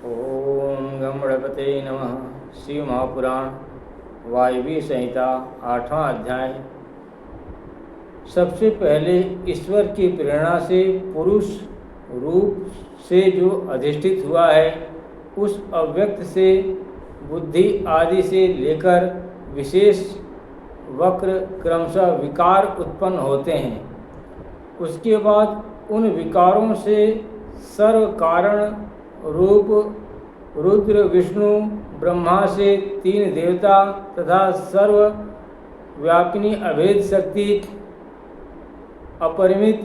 ओम गम गणपते नमः। शिव महापुराण वायवी संहिता 8वां अध्याय। सबसे पहले ईश्वर की प्रेरणा से पुरुष रूप से जो अधिष्ठित हुआ है, उस अव्यक्त से बुद्धि आदि से लेकर विशेष वक्र क्रमशः विकार उत्पन्न होते हैं। उसके बाद उन विकारों से सर्व कारण रूप रुद्र विष्णु ब्रह्मा से 3 देवता तथा सर्व व्यापिनी अभेद शक्ति अपरिमित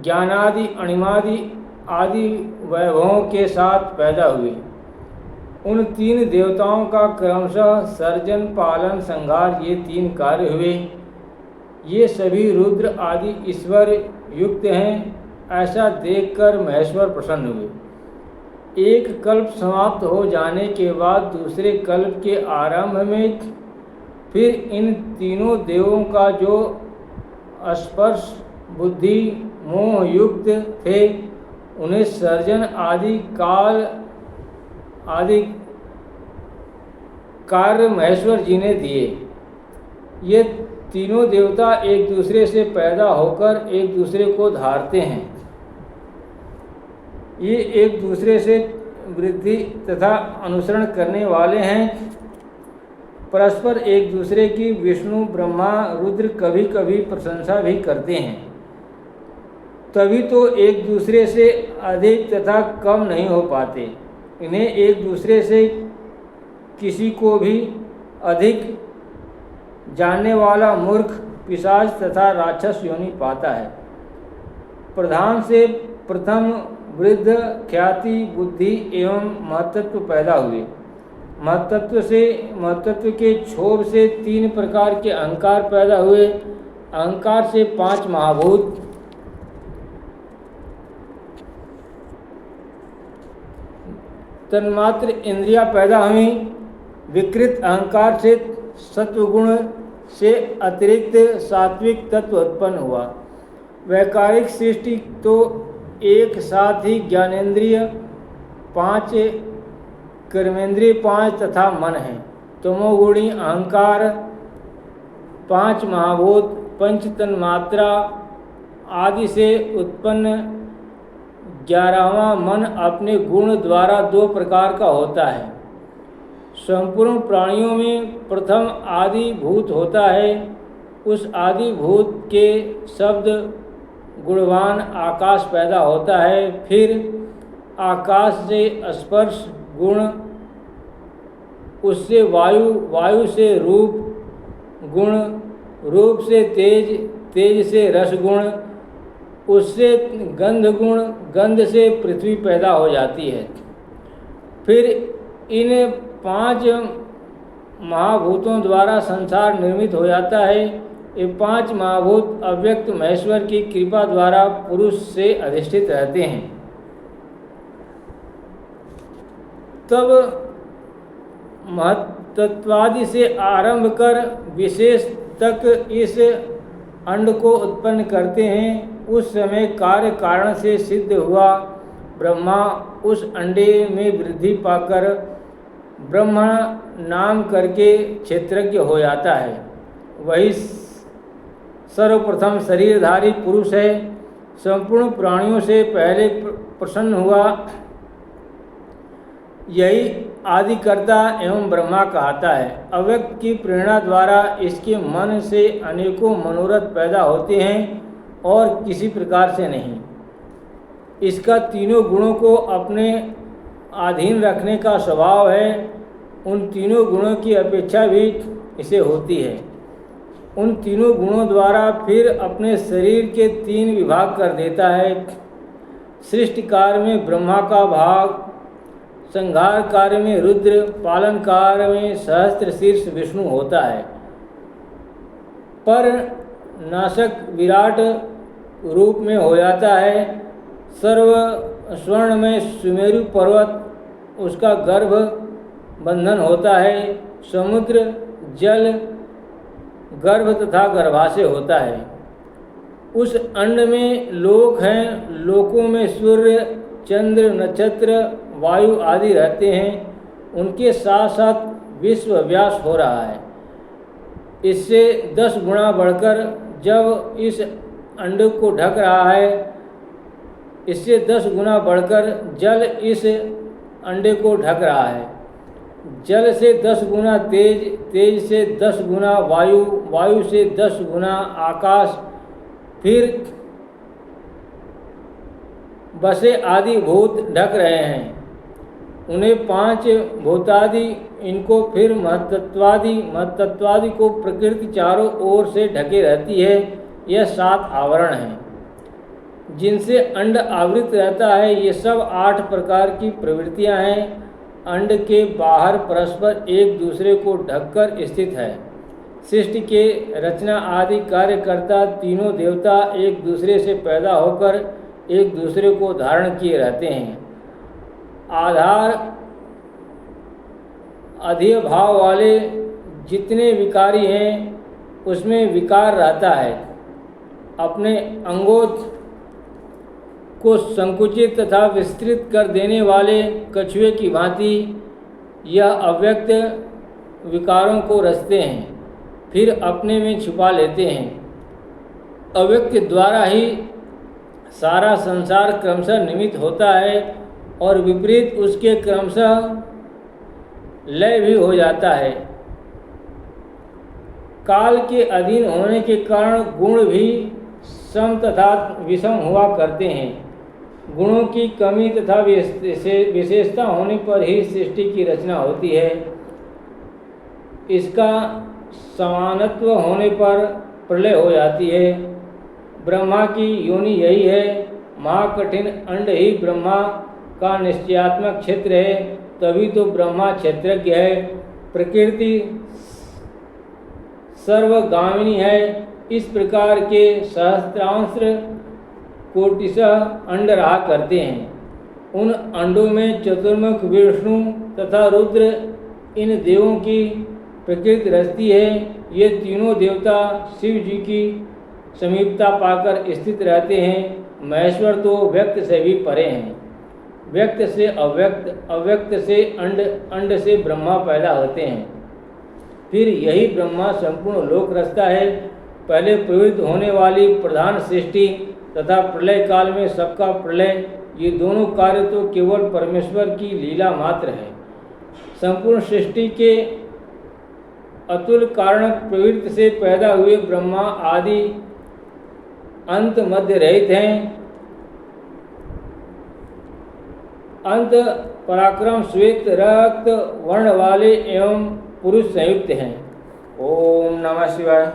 ज्ञानादि अणिमादि आदि वैभवों के साथ पैदा हुए। उन 3 देवताओं का क्रमशः सर्जन पालन संहार ये 3 कार्य हुए। ये सभी रुद्र आदि ईश्वर युक्त हैं, ऐसा देखकर महेश्वर प्रसन्न हुए। एक कल्प समाप्त हो जाने के बाद दूसरे कल्प के आरंभ में फिर इन तीनों देवों का जो स्पर्श बुद्धि मोह युक्त थे, उन्हें सर्जन आदि काल आदि कार्य महेश्वर जी ने दिए। ये तीनों देवता एक दूसरे से पैदा होकर एक दूसरे को धारते हैं। ये एक दूसरे से वृद्धि तथा अनुसरण करने वाले हैं। परस्पर एक दूसरे की विष्णु ब्रह्मा रुद्र कभी कभी प्रशंसा भी करते हैं। तभी तो एक दूसरे से अधिक तथा कम नहीं हो पाते। इन्हें एक दूसरे से किसी को भी अधिक जानने वाला मूर्ख पिशाच तथा राक्षस योनि पाता है। प्रधान से प्रथम वृद्ध ख्याति बुद्धि एवं महत्त्व पैदा हुए। महत्त्व के क्षोभ से 3 प्रकार के अहंकार पैदा हुए। अहंकार से 5 महाभूत, तन्मात्र इंद्रियां पैदा हुई। विकृत अहंकार से सत्वगुण से अतिरिक्त सात्विक तत्व उत्पन्न हुआ। वैकारिक सृष्टि तो एक साथ ही ज्ञानेंद्रिय 5, कर्मेंद्रिय 5 तथा मन है। तमोगुणी अहंकार 5 महाभूत पंच तन्मात्रा आदि से उत्पन्न 11वां मन अपने गुण द्वारा 2 प्रकार का होता है। संपूर्ण प्राणियों में प्रथम आदि भूत होता है। उस आदि भूत के शब्द गुणवान आकाश पैदा होता है। फिर आकाश से स्पर्श गुण, उससे वायु, वायु से रूप गुण, रूप से तेज, तेज से रस गुण, उससे गंध गुण, गंध से पृथ्वी पैदा हो जाती है। फिर इन 5 महाभूतों द्वारा संसार निर्मित हो जाता है। ये 5 महाभूत अव्यक्त महेश्वर की कृपा द्वारा पुरुष से अधिष्ठित रहते हैं। तब महत्त्वादि से आरंभ कर विशेष तक इस अंड को उत्पन्न करते हैं। उस समय कार्य कारण से सिद्ध हुआ ब्रह्मा उस अंडे में वृद्धि पाकर ब्रह्म नाम करके क्षेत्रज्ञ हो जाता है। वही सर्वप्रथम शरीरधारी पुरुष है। संपूर्ण प्राणियों से पहले प्रसन्न हुआ। यही आदिकर्ता एवं ब्रह्मा कहता है। अव्यक्त की प्रेरणा द्वारा इसके मन से अनेकों मनोरथ पैदा होते हैं और किसी प्रकार से नहीं। इसका तीनों गुणों को अपने अधीन रखने का स्वभाव है। उन तीनों गुणों की अपेक्षा भी इसे होती है। उन तीनों गुणों द्वारा फिर अपने शरीर के 3 विभाग कर देता है। सृष्टि कार्य में ब्रह्मा का भाग, संहार कार्य में रुद्र, पालन कार्य में सहस्त्र शीर्ष विष्णु होता है। पर नाशक विराट रूप में हो जाता है। सर्व स्वर्ण में सुमेरु पर्वत उसका गर्भ बंधन होता है। समुद्र जल गर्भ तथा गर्भाशय होता है। उस अंड में लोक हैं, लोकों में सूर्य, चंद्र, नक्षत्र, वायु आदि रहते हैं। उनके साथ साथ विश्व व्यास हो रहा है। इससे 10 गुना बढ़कर जब इस अंड को ढक रहा है, इससे 10 गुना बढ़कर जल इस अंडे को ढक रहा है। जल से 10 गुना तेज, तेज से 10 गुना वायु, वायु से 10 गुना आकाश, फिर बसे आदि भूत ढक रहे हैं। उन्हें 5 भूतादि, इनको फिर महतत्वादि को प्रकृति चारों ओर से ढके रहती है। यह 7 आवरण हैं जिनसे अंड आवृत रहता है। ये सब 8 प्रकार की प्रवृत्तियां हैं। अंड के बाहर परस्पर एक दूसरे को ढककर स्थित है। सृष्टि के रचना आदि कार्य करता तीनों देवता एक दूसरे से पैदा होकर एक दूसरे को धारण किए रहते हैं। आधार अधीय भाव वाले जितने विकारी हैं उसमें विकार रहता है। अपने अंगों को संकुचित तथा विस्तृत कर देने वाले कछुए की भांति यह अव्यक्त विकारों को रचते हैं, फिर अपने में छुपा लेते हैं। अव्यक्त द्वारा ही सारा संसार क्रमशः निमित्त होता है और विपरीत उसके क्रमशः लय भी हो जाता है। काल के अधीन होने के कारण गुण भी सम तथा विषम हुआ करते हैं। गुणों की कमी तथा विशेषता होने पर ही सृष्टि की रचना होती है। इसका समानत्व होने पर प्रलय हो जाती है। ब्रह्मा की योनि यही है। महाकठिन अंड ही ब्रह्मा का निश्चयात्मक क्षेत्र है, तभी तो ब्रह्मा क्षेत्रज्ञ है। प्रकृति सर्वगामिनी है। इस प्रकार के सहस्त्रांश कोटिशः अंड रहा करते हैं। उन अंडों में चतुर्मुख विष्णु तथा रुद्र इन देवों की प्रकृति रचती है। ये तीनों देवता शिव जी की समीपता पाकर स्थित रहते हैं। महेश्वर तो व्यक्त से भी परे हैं। व्यक्त से अव्यक्त, अव्यक्त से अंड, अंड से ब्रह्मा पैदा होते हैं। फिर यही ब्रह्मा संपूर्ण लोक रचता है। पहले प्रवृत्त होने वाली प्रधान सृष्टि तथा प्रलय काल में सबका प्रलय, ये दोनों कार्य तो केवल परमेश्वर की लीला मात्र है। संपूर्ण सृष्टि के अतुल कारण प्रवृत्ति से पैदा हुए ब्रह्मा आदि अंत मध्य रहित हैं। अंत पराक्रम श्वेत रक्त वर्ण वाले एवं पुरुष संयुक्त हैं। ओम नमः शिवाय।